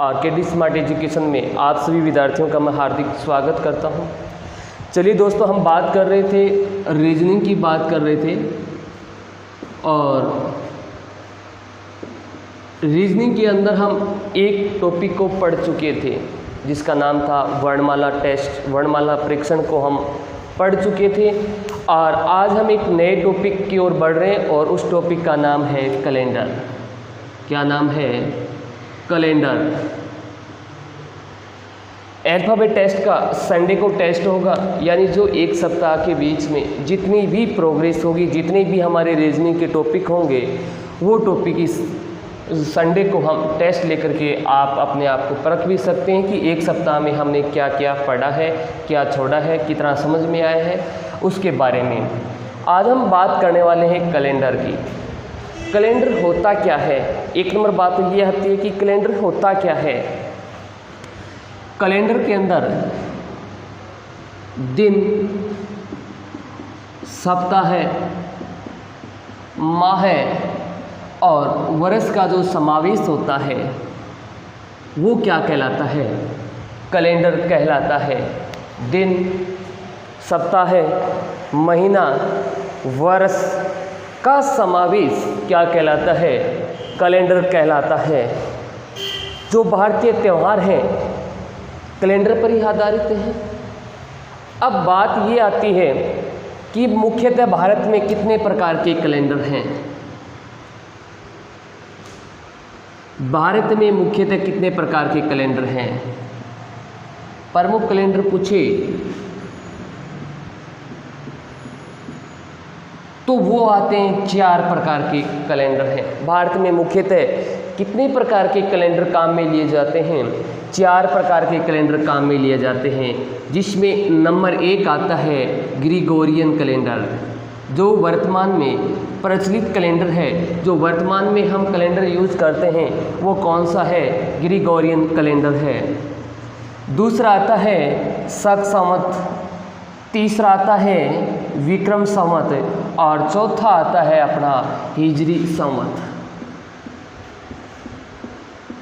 RKD smart education में आप सभी विद्यार्थियों का मैं हार्दिक स्वागत करता हूं। चलिए दोस्तों, हम बात कर रहे थे रीजनिंग की बात कर रहे थे और रीजनिंग के अंदर हम एक टॉपिक को पढ़ चुके थे जिसका नाम था वर्णमाला टेस्ट, वर्णमाला परीक्षण को हम पढ़ चुके थे और आज हम एक नए टॉपिक की ओर बढ़ रहे हैं और उस टॉपिक का नाम है कैलेंडर। क्या नाम है? कैलेंडर। अल्फ़ाबेट टेस्ट का संडे को टेस्ट होगा, यानी जो एक सप्ताह के बीच में जितनी भी प्रोग्रेस होगी, जितने भी हमारे रीजनिंग के टॉपिक होंगे, वो टॉपिक इस संडे को हम टेस्ट लेकर के आप अपने आप को परख भी सकते हैं कि एक सप्ताह में हमने क्या क्या पढ़ा है, क्या छोड़ा है, कितना समझ में आया है, उसके बारे में आज हम बात करने वाले हैं कैलेंडर की। कैलेंडर होता क्या है? एक नंबर बात तो ये आती है कि कैलेंडर होता क्या है। कैलेंडर के अंदर दिन, सप्ताह है, माह है और वर्ष का जो समावेश होता है वो क्या कहलाता है? कैलेंडर कहलाता है। दिन, सप्ताह है, महीना, वर्ष का समावेश क्या कहलाता है? कैलेंडर कहलाता है। जो भारतीय त्यौहार हैं कैलेंडर पर ही आधारित हैं। अब बात ये आती है कि मुख्यतः भारत में कितने प्रकार के कैलेंडर हैं। भारत में मुख्यतः कितने प्रकार के कैलेंडर हैं? प्रमुख कैलेंडर पूछे तो वो आते हैं 4 प्रकार के कैलेंडर हैं। भारत में मुख्यतः कितने प्रकार के कैलेंडर काम में लिए जाते हैं? 4 प्रकार के कैलेंडर काम में लिए जाते हैं, जिसमें नंबर 1 आता है ग्रिगोरियन कैलेंडर। जो वर्तमान में प्रचलित कैलेंडर है, जो वर्तमान में हम कैलेंडर यूज करते हैं, वो कौन सा है? ग्रिगोरियन कैलेंडर है। दूसरा आता है शक संवत, तीसरा आता है विक्रम संवत और चौथा आता है अपना हिजरी संवत।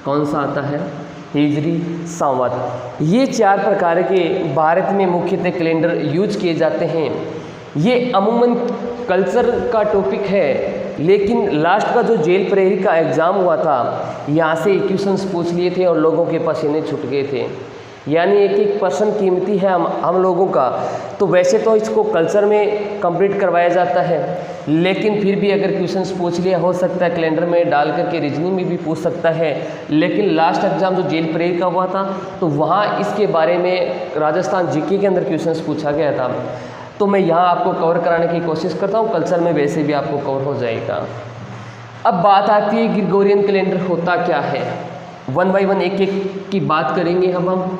कौन सा आता है? हिजरी संवत। ये 4 प्रकार के भारत में मुख्यतः कैलेंडर यूज किए जाते हैं। ये अमूमन कल्चर का टॉपिक है, लेकिन लास्ट का जो जेल प्रेरी का एग्ज़ाम हुआ था, यहाँ से क्वेश्चंस पूछ लिए थे और लोगों के पसीने छूट गए थे। यानी एक पर्सन कीमती है हम लोगों का। तो वैसे तो इसको कल्चर में कंप्लीट करवाया जाता है, लेकिन फिर भी अगर क्वेश्चंस पूछ लिया, हो सकता है कैलेंडर में डाल करके रीजनिंग में भी पूछ सकता है। लेकिन लास्ट एग्जाम जो जेल प्रेरी का हुआ था, तो वहाँ इसके बारे में राजस्थान जीके के अंदर क्वेश्चंस पूछा गया था। तो मैं यहाँ आपको कवर कराने की कोशिश करता हूँ, कल्चर में वैसे भी आपको कवर हो जाएगा। अब बात आती है ग्रिगोरियन कैलेंडर होता क्या है। 1 बाय 1 एक की बात करेंगे हम।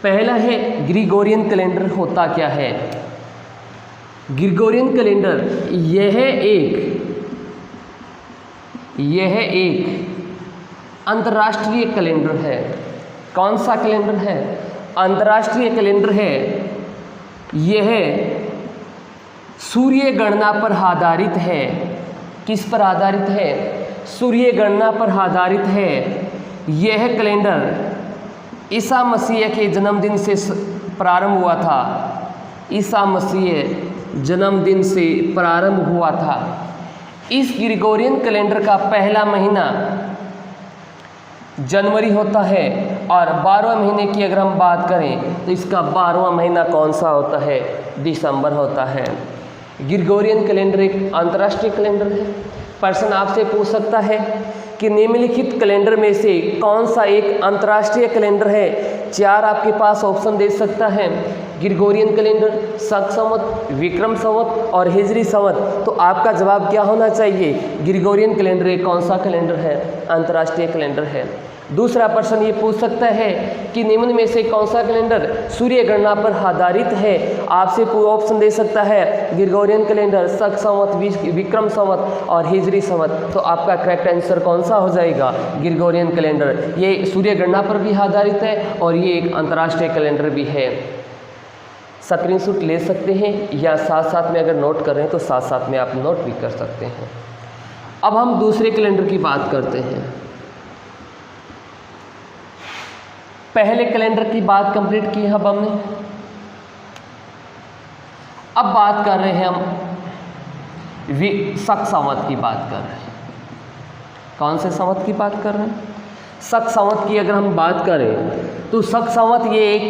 पहला है ग्रिगोरियन कैलेंडर होता क्या है। ग्रिगोरियन कैलेंडर यह एक अंतर्राष्ट्रीय कैलेंडर है। कौन सा कैलेंडर है? अंतर्राष्ट्रीय कैलेंडर है। यह सूर्य गणना पर आधारित है। किस पर आधारित है? सूर्य गणना पर आधारित है। यह कैलेंडर ईसा मसीह के जन्मदिन से प्रारंभ हुआ था। ईसा मसीह जन्मदिन से प्रारंभ हुआ था। इस ग्रिगोरियन कैलेंडर का पहला महीना जनवरी होता है और 12वें महीने की अगर हम बात करें तो इसका 12वां महीना कौन सा होता है? दिसंबर होता है। ग्रिगोरियन कैलेंडर एक अंतर्राष्ट्रीय कैलेंडर है। पर्सन आपसे पूछ सकता है कि निम्नलिखित कैलेंडर में से कौन सा एक अंतर्राष्ट्रीय कैलेंडर है? 4 आपके पास ऑप्शन दे सकता है। ग्रिगोरियन कैलेंडर, शक संवत, विक्रम संवत और हिजरी संवत। तो आपका जवाब क्या होना चाहिए? ग्रिगोरियन कैलेंडर एक कौन सा कैलेंडर है? अंतर्राष्ट्रीय कैलेंडर है। दूसरा प्रश्न ये पूछ सकता है कि निम्न में से कौन सा कैलेंडर सूर्य गणना पर आधारित है? आपसे ऑप्शन दे सकता है ग्रिगोरियन कैलेंडर, शक संवत, विक्रम संवत और हिजरी संवत। तो आपका करेक्ट आंसर कौन सा हो जाएगा? Gregorian calendar. ये सूर्य गणना पर भी आधारित है और ये एक अंतर्राष्ट्रीय कैलेंडर भी है। स्क्रीनशॉट ले सकते हैं या साथ साथ में अगर नोट कर रहे हैं तो साथ साथ में आप नोट भी कर सकते हैं। अब हम दूसरे कैलेंडर की बात करते हैं। पहले कैलेंडर की बात कंप्लीट की है अब हमने। अब बात कर रहे हैं हम शक संवत की बात कर रहे हैं। कौन से संवत की बात कर रहे हैं? शक संवत की अगर हम बात करें तो शक संवत ये एक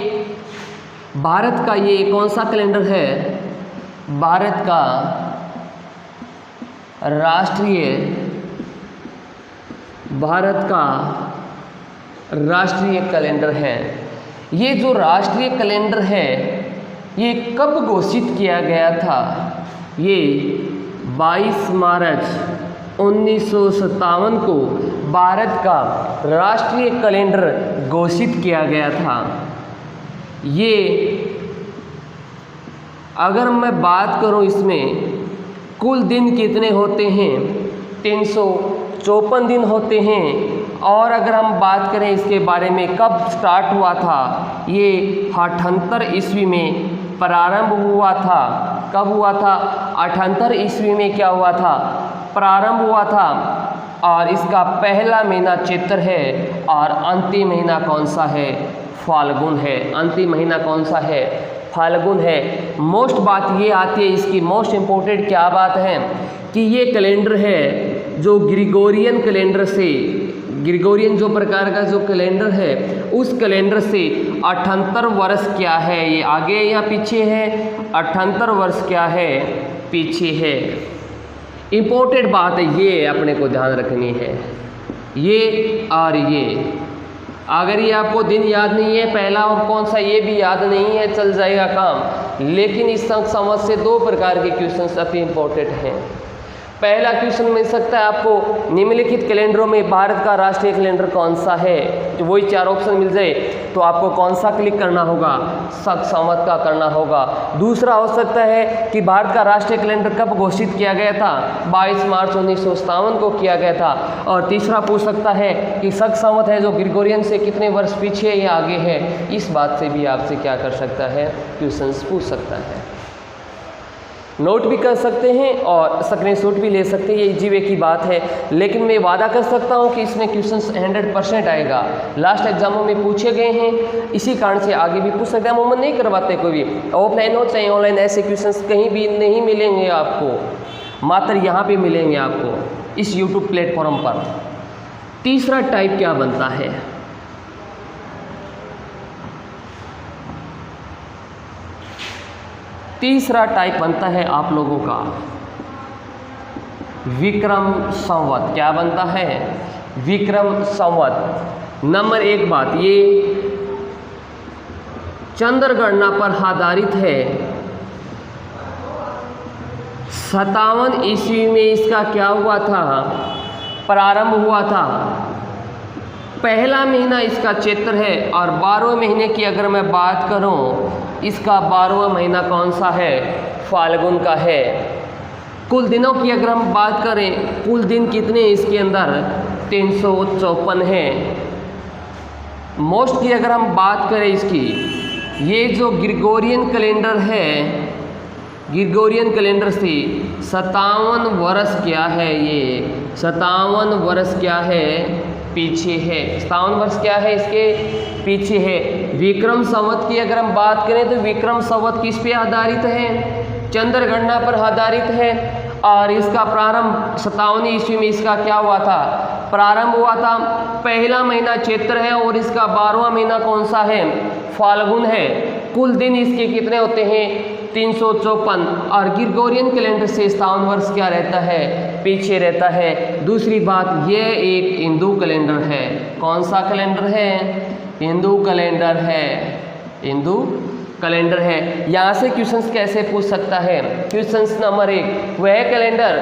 भारत का ये कौन सा कैलेंडर है? भारत का राष्ट्रीय कैलेंडर है। ये जो राष्ट्रीय कैलेंडर है ये कब घोषित किया गया था? ये 22 मार्च 1957 को भारत का राष्ट्रीय कैलेंडर घोषित किया गया था। ये अगर मैं बात करूं इसमें कुल दिन कितने होते हैं? 354 दिन होते हैं। और अगर हम बात करें इसके बारे में कब स्टार्ट हुआ था, ये 78 ईस्वी में प्रारंभ हुआ था। कब हुआ था? 78 ईस्वी में क्या हुआ था? प्रारंभ हुआ था। और इसका पहला महीना चैत्र है और अंतिम महीना कौन सा है? फाल्गुन है। अंतिम महीना कौन सा है? फाल्गुन है। मोस्ट बात ये आती है, इसकी मोस्ट इम्पोर्टेंट क्या बात है कि ये कैलेंडर है जो ग्रिगोरियन कैलेंडर से, ग्रिगोरियन जो प्रकार का जो कैलेंडर है उस कैलेंडर से 78 वर्ष क्या है? ये आगे या पीछे है? 78 वर्ष क्या है? पीछे है। इम्पोर्टेंट बात है, ये अपने को ध्यान रखनी है। ये और ये, अगर ये आपको दिन याद नहीं है पहला और कौन सा ये भी याद नहीं है, चल जाएगा काम। लेकिन इस समझ से 2 प्रकार के क्वेश्चन अति इम्पोर्टेंट हैं। पहला क्वेश्चन मिल सकता है आपको निम्नलिखित कैलेंडरों में भारत का राष्ट्रीय कैलेंडर कौन सा है? तो वही 4 ऑप्शन मिल जाए तो आपको कौन सा क्लिक करना होगा? शक संवत का करना होगा। दूसरा हो सकता है कि भारत का राष्ट्रीय कैलेंडर कब घोषित किया गया था? 22 मार्च 1957 को किया गया था। और तीसरा पूछ सकता है कि शक संवत है जो ग्रिगोरियन से कितने वर्ष पीछे या आगे है। इस बात से भी आपसे क्या कर सकता है? क्वेश्चन पूछ सकता है। नोट भी कर सकते हैं और स्क्रीनशॉट भी ले सकते हैं, ये इजी वे की बात है। लेकिन मैं वादा कर सकता हूं कि इसमें क्वेश्चंस 100% आएगा। लास्ट एग्जामों में पूछे गए हैं, इसी कारण से आगे भी पूछ सकते हैं। अमूमन नहीं करवाते कोई भी, ऑफलाइन हो चाहे ऑनलाइन, ऐसे क्वेश्चंस कहीं भी नहीं मिलेंगे आपको, मात्र यहाँ पे मिलेंगे आपको इस यूट्यूब प्लेटफॉर्म पर। तीसरा टाइप क्या बनता है? तीसरा टाइप बनता है आप लोगों का विक्रम संवत। क्या बनता है? विक्रम संवत। नंबर 1 बात, ये चंद्र गणना पर आधारित है। 57 ईस्वी में इसका क्या हुआ था? प्रारंभ हुआ था। पहला महीना इसका चैत्र है और 12वें महीने की अगर मैं बात करूं, इसका 12वां महीना कौन सा है? फाल्गुन का है। कुल दिनों की अगर हम बात करें, कुल दिन कितने इसके अंदर? 354 है। मोस्ट की अगर हम बात करें इसकी, ये जो ग्रिगोरियन कैलेंडर है, ग्रिगोरियन कैलेंडर से 57 वर्ष क्या है? ये 57 वर्ष क्या है? पीछे है। 57 वर्ष क्या है? इसके पीछे है। विक्रम संवत की अगर हम बात करें तो विक्रम संवत किस पे आधारित है? चंद्र गणना पर आधारित है। और इसका प्रारंभ 57 ईस्वी में इसका क्या हुआ था? प्रारंभ हुआ था। पहला महीना चैत्र है और इसका 12वां महीना कौन सा है? फाल्गुन है। कुल दिन इसके कितने होते हैं? 354। और ग्रिगोरियन कैलेंडर से 57 वर्ष क्या रहता है? पीछे रहता है। दूसरी बात, ये एक हिंदू कैलेंडर है। कौन सा कैलेंडर है? हिंदू कैलेंडर है। हिंदू कैलेंडर है। यहाँ से क्वेश्चंस कैसे पूछ सकता है? क्वेश्चंस नंबर 1, वह कैलेंडर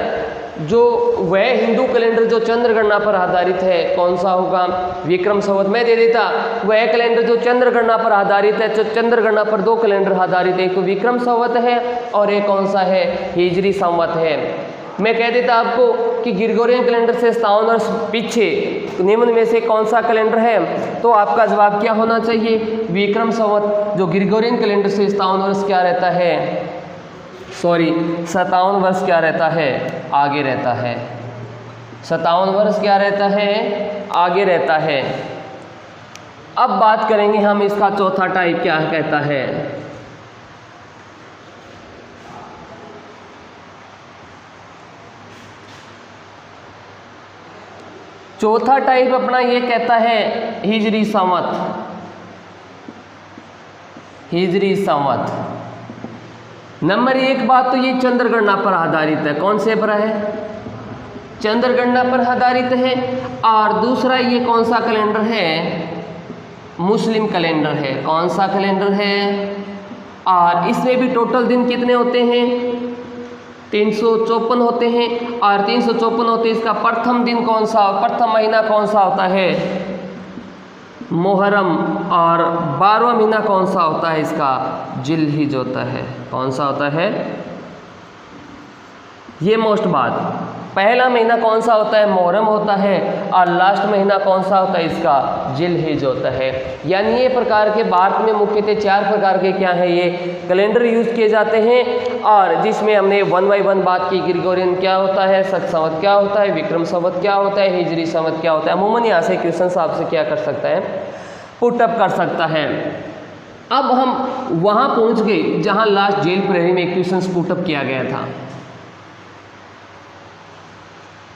जो वह हिंदू कैलेंडर जो चंद्र गणना पर आधारित है कौन सा होगा? विक्रम संवत। मैं दे देता वह कैलेंडर जो चंद्र गणना पर आधारित है। तो चंद्र गणना पर 2 कैलेंडर आधारित है, एक तो विक्रम संवत है और एक कौन सा है? हिजरी संवत है। मैं कह देता आपको कि ग्रिगोरियन कैलेंडर से 57 वर्ष पीछे निम्न में से कौन सा कैलेंडर है, तो आपका जवाब क्या होना चाहिए? विक्रम संवत। जो ग्रिगोरियन कैलेंडर से 57 वर्ष क्या रहता है? 57 वर्ष क्या रहता है? आगे रहता है। 57 वर्ष क्या रहता है? आगे रहता है। अब बात करेंगे हम इसका चौथा टाइप क्या कहता है। चौथा टाइप अपना ये कहता है हिजरी संवत। हिजरी संवत नंबर 1 बात तो ये चंद्रगणना पर आधारित है। कौन से पर है? चंद्रगणना पर आधारित है। और दूसरा ये कौन सा कैलेंडर है? मुस्लिम कैलेंडर है। कौन सा कैलेंडर है? और इसमें भी टोटल दिन कितने होते हैं? 354 होते हैं। और 354 होते हैं। इसका प्रथम दिन कौन सा, प्रथम महीना कौन सा होता है? मुहर्रम। और 12वां महीना कौन सा होता है इसका? जिलहिज होता है। कौन सा होता है? ये मोस्ट बात, पहला महीना कौन सा होता है? मुहर्रम होता है। और लास्ट महीना कौन सा होता है इसका? जिलहिज होता है। यानी ये प्रकार के भारत में मुख्यतः 4 प्रकार के क्या है ये कैलेंडर यूज किए जाते हैं। और जिसमें हमने 1 बाय 1 बात की। ग्रिगोरियन क्या होता है, शक संवत क्या होता है, विक्रम संवत क्या होता है, हिजरी संवत क्या होता है। अमूमन यहाँ से क्वेश्चन आपसे क्या कर सकता है, पुटअप कर सकता है। अब हम वहाँ पहुँच गए जहाँ लास्ट जेल प्रहरी में क्वेश्चन पुटअप किया गया था।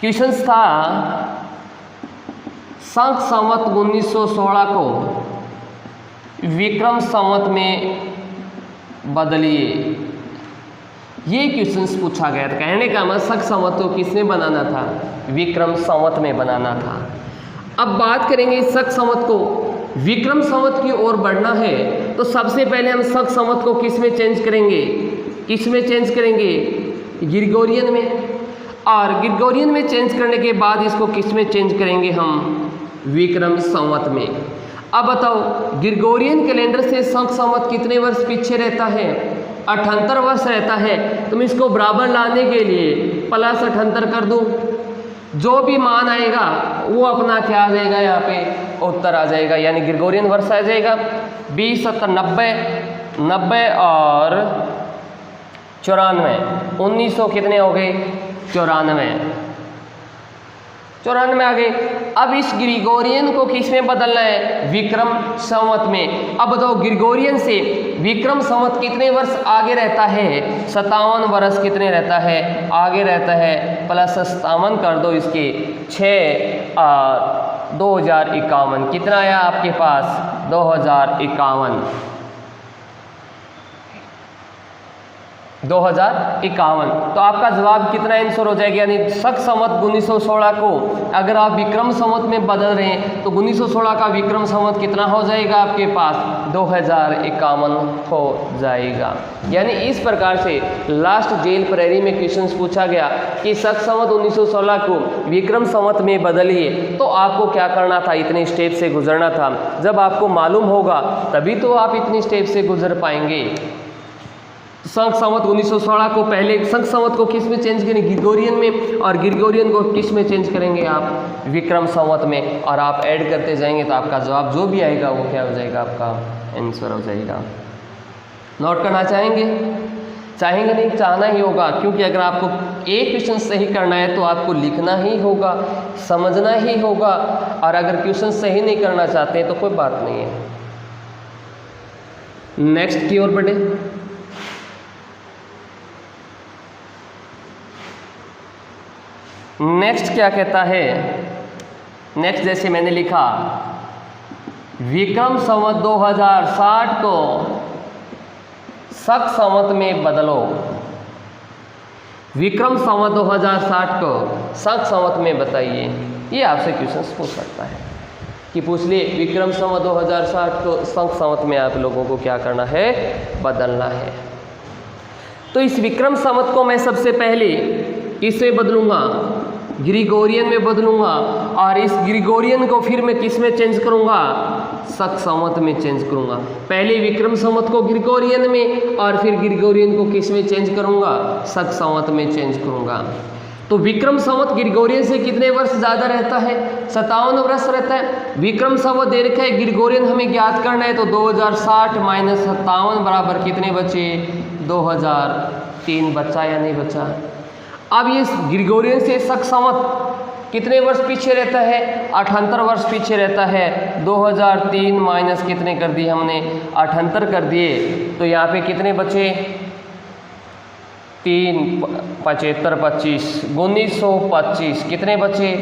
क्वेश्चन था शक संवत 1916 को विक्रम संवत में बदलिए। ये क्वेश्चन पूछा गया था। कहने का मतलब शक संवत को किसमें बनाना था? विक्रम संवत में बनाना था। अब बात करेंगे शक संवत को विक्रम संवत की ओर बढ़ना है तो सबसे पहले हम शक संवत को किस में चेंज करेंगे? किस में चेंज करेंगे? ग्रिगोरियन में। और ग्रिगोरियन में चेंज करने के बाद इसको किस में चेंज करेंगे हम? विक्रम संवत में। अब बताओ ग्रिगोरियन कैलेंडर से शक संवत कितने वर्ष पीछे रहता है? 78 वर्ष रहता है। तुम इसको बराबर लाने के लिए प्लस 78 कर दूं, जो भी मान आएगा वो अपना क्या आ जाएगा, यहाँ पे उत्तर आ जाएगा। यानी ग्रिगोरियन वर्ष आ जाएगा 20, 70, 90 और 94। 1900 कितने हो गए? 94 आ गए। अब इस ग्रिगोरियन को किस में बदलना है? विक्रम संवत में। अब बताओ ग्रिगोरियन से विक्रम संवत कितने वर्ष आगे रहता है? 57 वर्ष कितने रहता है? आगे रहता है। प्लस 57 कर दो इसके 6 और 2051 कितना आया आपके पास? 2051। 2051। तो आपका जवाब कितना आंसर हो जाएगा? यानी शक संवत 1916 को अगर आप विक्रम संवत में बदल रहे हैं तो 1916 का विक्रम संवत कितना हो जाएगा आपके पास? 2051 हो जाएगा। यानी इस प्रकार से लास्ट जेल प्रहरी में क्वेश्चन पूछा गया कि शक संवत 1916 को विक्रम संवत में बदलिए तो आपको क्या करना था? इतने स्टेप से गुजरना था। जब आपको मालूम होगा तभी तो आप इतनी स्टेप से गुजर पाएंगे। शक संवत 1916 को पहले शक संवत को किस में चेंज करेंगे? ग्रिगोरियन में। और ग्रिगोरियन को किस में चेंज करेंगे आप? विक्रम संवत में। और आप ऐड करते जाएंगे तो आपका जवाब जो भी आएगा वो क्या हो जाएगा? आपका आंसर हो जाएगा। नोट करना चाहेंगे? चाहेंगे नहीं, चाहना ही होगा, क्योंकि अगर आपको एक क्वेश्चन सही करना है तो आपको लिखना ही होगा, समझना ही होगा। और अगर क्वेश्चन सही नहीं करना चाहते हैं तो कोई बात नहीं है। नेक्स्ट की ओर बढ़े। नेक्स्ट क्या कहता है? नेक्स्ट जैसे मैंने लिखा विक्रम संवत 2060 को शक संवत में बदलो। विक्रम संवत 2060 को शक संवत में बताइए। ये आपसे क्वेश्चन पूछ सकता है कि पूछ लिए विक्रम संवत 2060 को शक संवत में आप लोगों को क्या करना है? बदलना है। तो इस विक्रम संवत को मैं सबसे पहले किससे बदलूंगा? ग्रिगोरियन में बदलूंगा। और इस ग्रिगोरियन को फिर मैं किस में चेंज करूंगा? शक संवत में चेंज करूंगा। पहले विक्रम संवत को ग्रिगोरियन में और फिर ग्रिगोरियन को किस में चेंज करूंगा? शक संवत में चेंज करूंगा। तो विक्रम संवत ग्रिगोरियन से कितने वर्ष ज़्यादा रहता है? 57 वर्ष रहता है। विक्रम संवत दे रखा है, ग्रिगोरियन हमें ज्ञात करना है। तो 2060 माइनस 57 बराबर कितने बचे? 2003 बचा या नहीं बचा? अब ये ग्रिगोरियन से शक संवत कितने वर्ष पीछे रहता है? 78 वर्ष पीछे रहता है। 2003 माइनस कितने कर दिए हमने? 78 कर दिए। तो यहाँ पे कितने बचे? 3 75 25 1925 कितने बचे?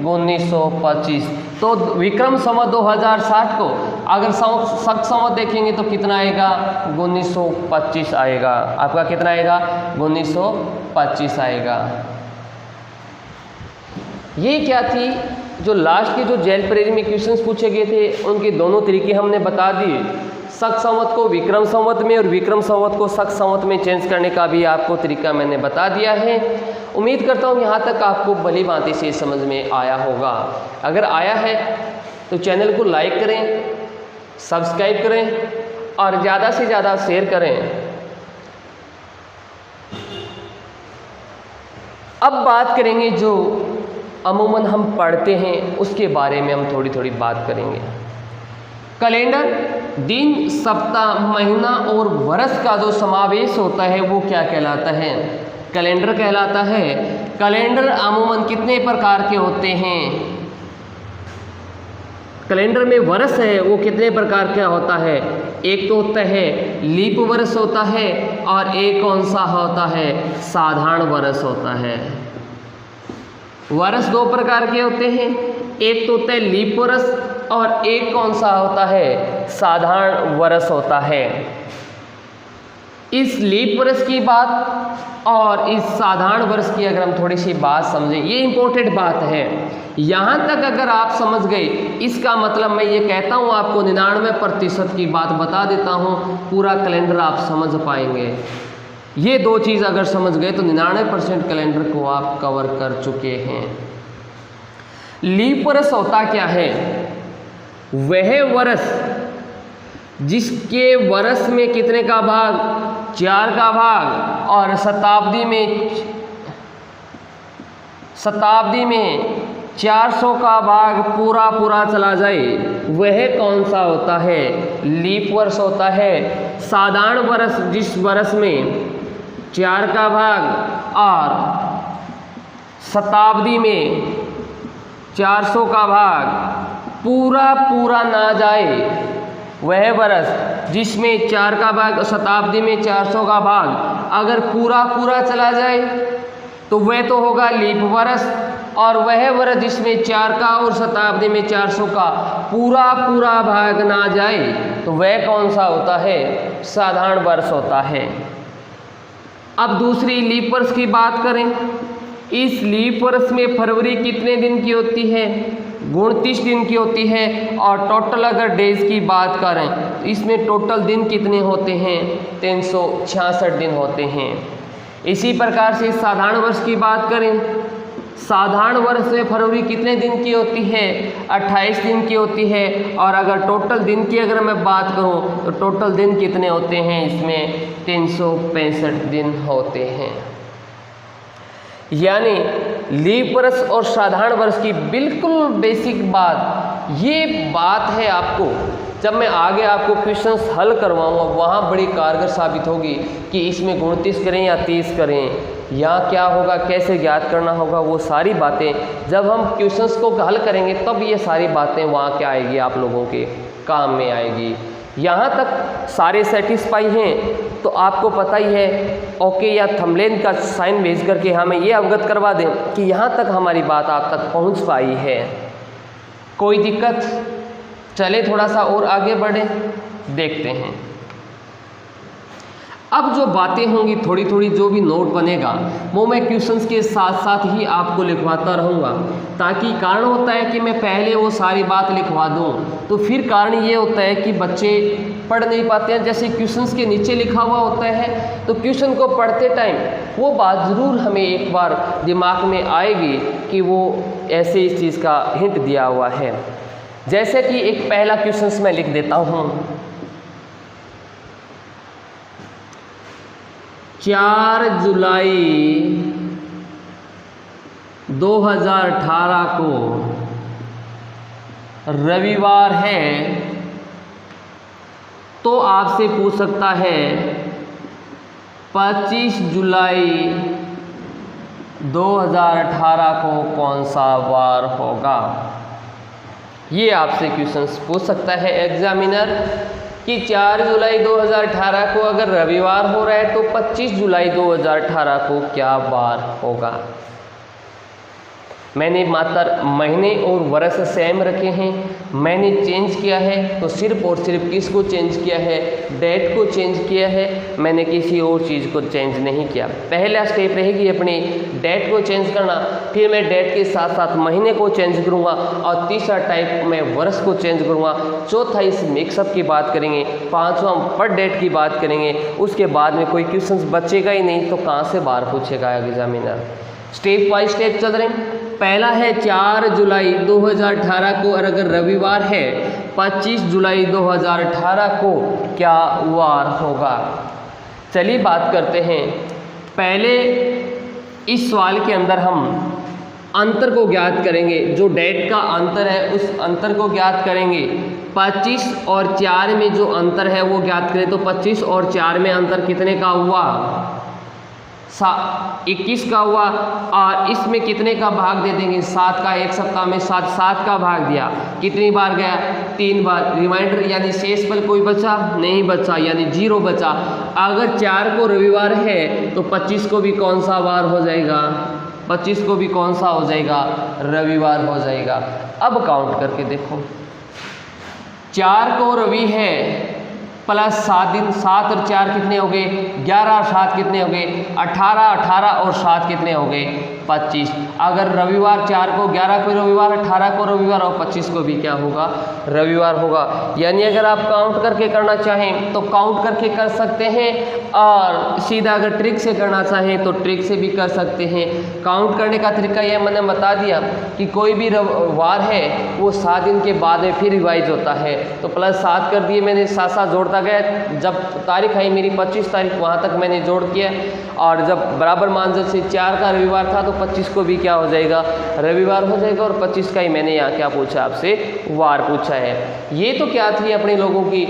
1925। तो विक्रम संवत 2060 को अगर सख्त संवत देखेंगे तो कितना आएगा? 1925 आएगा। आपका कितना आएगा? 1925 आएगा। ये क्या थी? जो लास्ट के जो जेल प्रेरी में क्वेश्चंस पूछे गए थे उनके दोनों तरीके हमने बता दिए। सख्त संवत को विक्रम संवत में और विक्रम संवत को सख्त संवत में चेंज करने का भी आपको तरीका मैंने बता दिया है। उम्मीद करता हूँ यहाँ तक आपको भली भांति से समझ में आया होगा। अगर आया है तो चैनल को लाइक करें, सब्सक्राइब करें और ज़्यादा से ज़्यादा शेयर करें। अब बात करेंगे जो अमूमन हम पढ़ते हैं उसके बारे में हम थोड़ी थोड़ी बात करेंगे। कैलेंडर दिन, सप्ताह, महीना और वर्ष का जो समावेश होता है वो क्या कहलाता है? कैलेंडर कहलाता है। कैलेंडर अमूमन कितने प्रकार के होते हैं? कैलेंडर में वर्ष है वो कितने प्रकार का होता है? एक तो होता है लीप वर्ष होता है और एक कौन सा होता है? साधारण वर्ष होता है। वर्ष दो प्रकार के होते हैं, एक तो होता है लीप वर्ष और एक कौन सा होता है? साधारण वर्ष होता है। इस लीप वर्ष की बात और इस साधारण वर्ष की अगर हम थोड़ी सी बात समझें, ये इंपॉर्टेंट बात है। यहाँ तक अगर आप समझ गए इसका मतलब मैं ये कहता हूँ आपको 99% की बात बता देता हूँ, पूरा कैलेंडर आप समझ पाएंगे। ये दो चीज़ अगर समझ गए तो 99% कैलेंडर को आप कवर कर चुके हैं। लीप वर्ष होता क्या है? वह वर्ष जिसके वर्ष में कितने का भाग? 4 का भाग और शताब्दी में 400 का भाग पूरा चला जाए, वह कौन सा होता है? लीप वर्ष होता है। साधारण वर्ष जिस वर्ष में 4 का भाग और शताब्दी में 400 का भाग पूरा ना जाए, वह वर्ष जिसमें 4 का भाग, शताब्दी में 400 का भाग अगर पूरा चला जाए तो वह तो होगा लीप वर्ष। और वह वर्ष जिसमें 4 का और शताब्दी में 400 का पूरा भाग ना जाए तो वह कौन सा होता है? साधारण वर्ष होता है। अब दूसरी लीप वर्ष की बात करें। इस लीप वर्ष में फरवरी कितने दिन की होती है? 29 दिन की होती है। और टोटल अगर डेज की बात करें तो इसमें टोटल दिन कितने होते हैं? 366 दिन होते हैं। इसी प्रकार से साधारण वर्ष की बात करें, साधारण वर्ष में फरवरी कितने दिन की होती है? 28 दिन की होती है। और अगर टोटल दिन की अगर मैं बात करूं तो टोटल दिन कितने होते हैं? इसमें 365 दिन होते हैं। यानी लीप वर्ष और साधारण वर्ष की बिल्कुल बेसिक बात ये बात है। आपको जब मैं आगे आपको क्वेश्चंस हल करवाऊंगा वहाँ बड़ी कारगर साबित होगी कि इसमें 29 करें या 30 करें या क्या होगा, कैसे ज्ञात करना होगा। वो सारी बातें जब हम क्वेश्चंस को हल करेंगे तब ये सारी बातें वहाँ क्या आएगी, आप लोगों के काम में आएगी। यहाँ तक सारे सेटिस्फाई हैं तो आपको पता ही है ओके या थंबनेल का साइन भेज करके हमें ये अवगत करवा दें कि यहाँ तक हमारी बात आप तक पहुँच पाई है। कोई दिक्कत? चले थोड़ा सा और आगे बढ़े, देखते हैं। अब जो बातें होंगी थोड़ी थोड़ी जो भी नोट बनेगा वो मैं क्वेश्चंस के साथ साथ ही आपको लिखवाता रहूँगा, ताकि कारण होता है कि मैं पहले वो सारी बात लिखवा दूँ तो फिर कारण ये होता है कि बच्चे पढ़ नहीं पाते हैं। जैसे क्वेश्चंस के नीचे लिखा हुआ होता है तो क्वेश्चन को पढ़ते टाइम वो बात ज़रूर हमें एक बार दिमाग में आएगी कि वो ऐसे इस चीज़ का हिंट दिया हुआ है। जैसे कि एक पहला क्वेश्चन मैं लिख देता हूँ, 4 जुलाई 2018 को रविवार है तो आपसे पूछ सकता है 25 जुलाई 2018 को कौन सा वार होगा? ये आपसे क्वेश्चंस पूछ सकता है एग्जामिनर कि 4 जुलाई 2018 को अगर रविवार हो रहा है तो 25 जुलाई 2018 को क्या वार होगा? मैंने मात्र महीने और वर्ष सेम रखे हैं, मैंने चेंज किया है तो सिर्फ और सिर्फ किसको चेंज किया है? डेट को चेंज किया है, मैंने किसी और चीज़ को चेंज नहीं किया। पहला स्टेप रहेगी अपनी डेट को चेंज करना, फिर मैं डेट के साथ साथ महीने को चेंज करूँगा और तीसरा टाइप मैं वर्ष को चेंज करूँगा। चौथा इस मिक्सअप की बात करेंगे, पाँचवा पर डेट की बात करेंगे। उसके बाद में कोई क्वेश्चन बचेगा ही नहीं तो कहाँ से बार पूछेगा एग्जामिनर। स्टेप बाय स्टेप चल रहे हैं। पहला है 4 जुलाई 2018 को और अगर रविवार है 25 जुलाई 2018 को क्या वार होगा? चलिए बात करते हैं। पहले इस सवाल के अंदर हम अंतर को ज्ञात करेंगे, जो डेट का अंतर है उस अंतर को ज्ञात करेंगे। 25 और 4 में जो अंतर है वो ज्ञात करें तो 25 और 4 में अंतर कितने का हुआ? 21 का हुआ और इसमें कितने का भाग दे देंगे? 7 का। एक सप्ताह में 7 का भाग दिया, कितनी बार गया? 3 बार। रिमाइंडर यानी शेषफल कोई बचा नहीं बचा, यानी 0 बचा। अगर 4 को रविवार है तो 25 को भी कौन सा वार हो जाएगा? 25 को भी कौन सा हो जाएगा? रविवार हो जाएगा। अब काउंट करके देखो, 4 को रवि है प्लस 7 दिन, 7 और 4 कितने हो गए? 11 और 7 कितने हो गए? 18, 18 और 7 कितने हो गए? 25। अगर रविवार 4 को 11 को रविवार, 18 को रविवार और 25 को भी क्या होगा? रविवार होगा। यानी अगर आप काउंट करके करना चाहें तो काउंट करके कर सकते हैं और सीधा अगर ट्रिक से करना चाहें तो ट्रिक से भी कर सकते हैं। काउंट करने का तरीका यह मैंने बता दिया कि कोई भी वार है वो 7 दिन के बाद में फिर रिवाइज होता है, तो प्लस 7 कर दिए मैंने, साथ साथ जोड़ता गया। जब तारीख आई मेरी 25 तारीख, वहाँ तक मैंने जोड़ किया और जब बराबर मानजत से 4 का रविवार था तो 25 को भी क्या हो जाएगा? रविवार हो जाएगा। और 25 का ही मैंने यहाँ क्या पूछा आपसे? वार पूछा है। ये तो क्या थी अपने लोगों की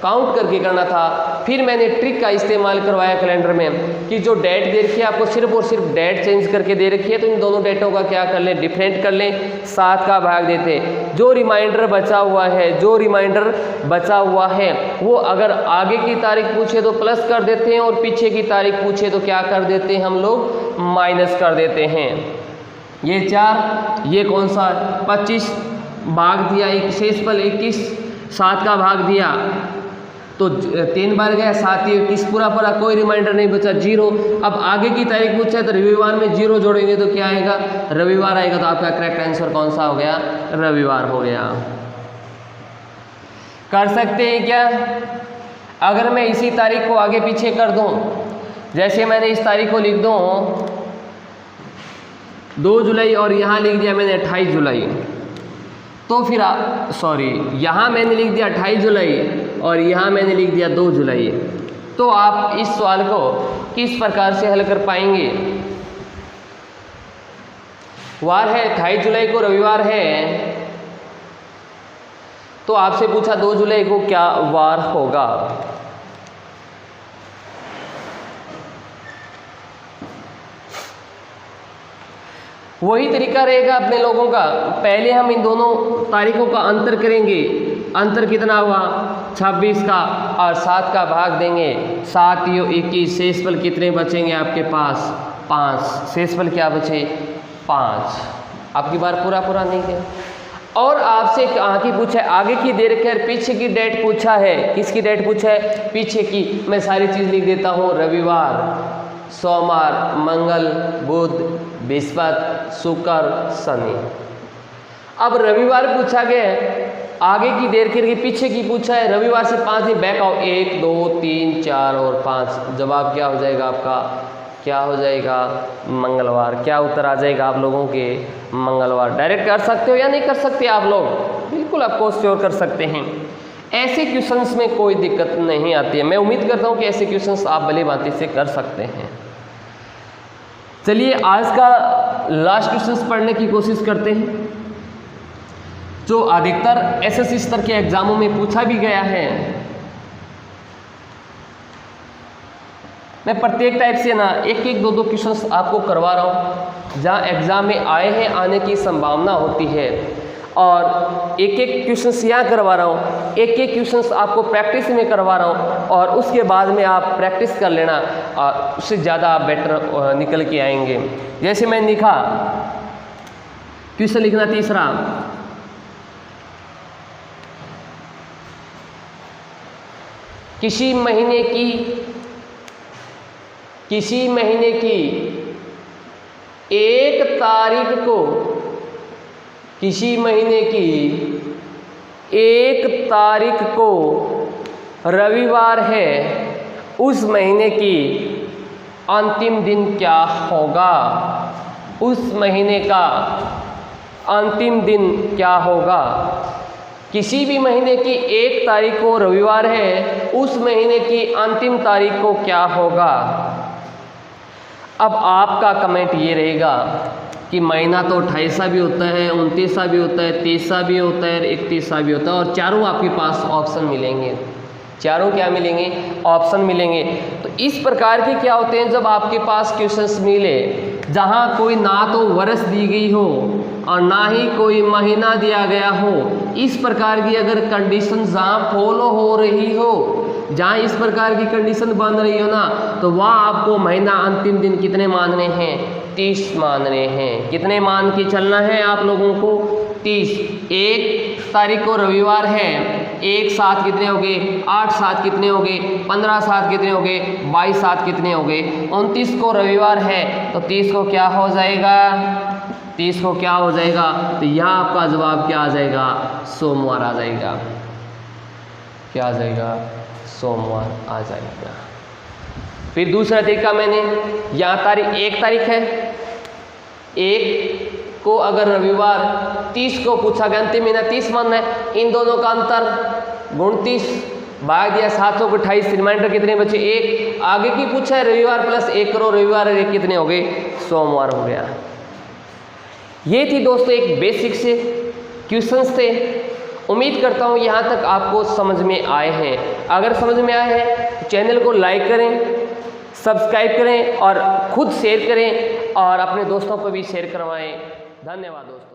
काउंट करके करना था। फिर मैंने ट्रिक का इस्तेमाल करवाया कैलेंडर में कि जो डेट दे रखी है आपको सिर्फ और सिर्फ डेट चेंज करके दे रखी है तो इन दोनों डेटों का क्या कर लें? डिफरेंट कर लें, 7 का भाग देते। जो रिमाइंडर बचा हुआ है वो अगर आगे की तारीख पूछे तो प्लस कर देते हैं और पीछे की तारीख पूछे तो क्या कर देते हैं हम लोग? माइनस कर देते हैं। ये 4, ये कौन सा? 25 भाग दिया, एक शेषफल 21, 7 का भाग दिया तो 3 बार गया, 7 ही 21 पूरा, कोई रिमाइंडर नहीं बचा, 0। अब आगे की तारीख पूछा है तो रविवार में 0 जोड़ेंगे तो क्या आएगा? रविवार आएगा। तो आपका करेक्ट आंसर कौन सा हो गया? रविवार हो गया। कर सकते हैं क्या? अगर मैं इसी तारीख को आगे पीछे कर दूं, जैसे मैंने इस तारीख को लिख दूं 2 जुलाई और यहाँ लिख दिया मैंने 28 जुलाई, तो फिर यहाँ मैंने लिख दिया 28 जुलाई और यहाँ मैंने लिख दिया 2 जुलाई, तो आप इस सवाल को किस प्रकार से हल कर पाएंगे? वार है 28 जुलाई को रविवार है तो आपसे पूछा 2 जुलाई को क्या वार होगा? वही तरीका रहेगा अपने लोगों का। पहले हम इन दोनों तारीखों का अंतर करेंगे। अंतर कितना हुआ? 26 का और 7 का भाग देंगे, 7 × 21, शेषफल कितने बचेंगे आपके पास? 5। शेषफल क्या बचे? 5। आपकी बार पूरा नहीं है। और आपसे आगे पूछा है, आगे की दे रखी है, पीछे की डेट पूछा है। किसकी डेट पूछा है? पीछे की। मैं सारी चीज़ लिख देता हूँ, रविवार, सोमवार, मंगल, बुध, बृहस्पति, शुक्र, शनि। अब रविवार पूछा गया है, आगे की देर करके पीछे की पूछा है। रविवार से 5 दिन बैक आओ, 1 2 3 4 और 5। जवाब क्या हो जाएगा आपका? क्या हो जाएगा? मंगलवार। क्या उत्तर आ जाएगा आप लोगों के? मंगलवार। डायरेक्ट कर सकते हो या नहीं कर सकते आप लोग? बिल्कुल आपको श्योर कर सकते हैं। ऐसे क्वेश्चंस में कोई दिक्कत नहीं आती है। मैं उम्मीद करता हूँ कि ऐसे क्वेश्चंस आप भली भांति से कर सकते हैं। चलिए आज का लास्ट क्वेश्चंस पढ़ने की कोशिश करते हैं, जो अधिकतर एसएससी स्तर के एग्जामों में पूछा भी गया है। मैं प्रत्येक टाइप से ना एक एक दो दो क्वेश्चंस आपको करवा रहा हूँ जहाँ एग्ज़ाम में आए हैं, आने की संभावना होती है, और एक एक क्वेश्चंस यहाँ करवा रहा हूँ, एक एक क्वेश्चंस आपको प्रैक्टिस में करवा रहा हूँ, और उसके बाद में आप प्रैक्टिस कर लेना, उससे ज़्यादा आप बेटर निकल के आएंगे। जैसे मैंने लिखा, क्वेश्चन लिखना तीसरा, किसी महीने की एक तारीख को, किसी महीने की एक तारीख को रविवार है, उस महीने की अंतिम दिन क्या होगा? उस महीने का अंतिम दिन क्या होगा? किसी भी महीने की एक तारीख को रविवार है, उस महीने की अंतिम तारीख को क्या होगा? अब आपका कमेंट ये रहेगा कि महीना तो 28 भी होता है, 29 भी होता है, 30 भी होता है, 31 भी होता है, और चारों आपके पास ऑप्शन मिलेंगे। चारों क्या मिलेंगे? ऑप्शन मिलेंगे। तो इस प्रकार के क्या होते हैं, जब आपके पास क्वेश्चंस मिले जहां कोई ना तो वर्ष दी गई हो और ना ही कोई महीना दिया गया हो, इस प्रकार की अगर कंडीशन जहां फॉलो हो रही हो, जहां इस प्रकार की कंडीशन बन रही हो ना, तो वहाँ आपको महीना अंतिम दिन कितने मानने हैं? 30 मानने हैं। कितने मान के चलना है आप लोगों को? 30। एक तारीख को रविवार है, 1 7 कितने हो गए? 8 7 कितने हो गए? 15 7 कितने हो गए? 22 7 कितने हो गए? 29 को रविवार है, तो 30 को क्या हो जाएगा? 30 को क्या हो जाएगा? तो यहाँ आपका जवाब क्या आ जाएगा? सोमवार आ जाएगा। क्या आ जाएगा? सोमवार आ जाएगा। फिर दूसरा तरीका मैंने, यहाँ तारीख 1 तारीख है, 1 को अगर रविवार, 30 को पूछा गया, अंतिम महीना 30 मानना है, इन दोनों का अंतर 29 भाग दिया 728, रिमाइंडर कितने बचे? 1। आगे की पूछा है रविवार प्लस 1 करो, रविवार 1 कितने हो गए? सोमवार हो गया। ये थी दोस्तों एक बेसिक से क्वेश्चंस थे। उम्मीद करता हूँ यहाँ तक आपको समझ में आए हैं। अगर समझ में आए हैं तो चैनल को लाइक करें, सब्सक्राइब करें और खुद शेयर करें और अपने दोस्तों को भी शेयर करवाएं। धन्यवाद दोस्तों।